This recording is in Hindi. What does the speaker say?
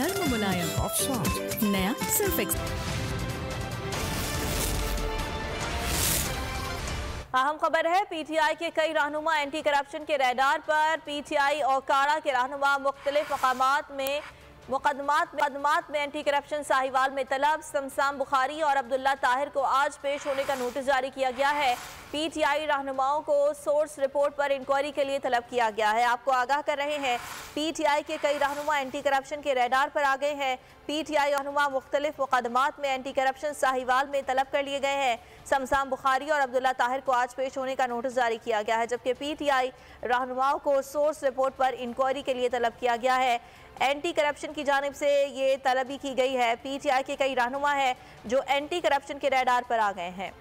नर्म मुलायम नया सर्फ एक्सेल। अहम खबर है, पीटीआई के कई रहनुमा एंटी करप्शन के रडार पर। पीटीआई और काड़ा के रहनुमा मुख्तलिफ मुकदमात में एंटी करप्शन साहिवाल में तलब। शमशाम बुखारी और अब्दुल्ला ताहिर को आज पेश होने का नोटिस जारी किया गया है। पीटीआई रहनुमाओं को सोर्स रिपोर्ट पर इंक्वायरी के लिए तलब किया गया है। आपको आगाह कर रहे हैं, पीटीआई के कई रहनुमा एंटी करप्शन के रडार पर आ गए हैं। पीटीआई रहनुमा मुख्तलिफ मुकदमात में एंटी करप्शन साहिवाल में तलब कर लिए गए हैं। शमशाम बुखारी और अब्दुल्ला ताहिर को आज पेश होने का नोटिस जारी किया गया है, जबकि पीटीआई रहनुमाओं को सोर्स रिपोर्ट पर इंक्वायरी के लिए तलब किया गया है। एंटी करप्शन की जानिब से ये तलबी की गई है। पीटीआई के कई रहनुमा हैं जो एंटी करप्शन के रडार पर आ गए हैं।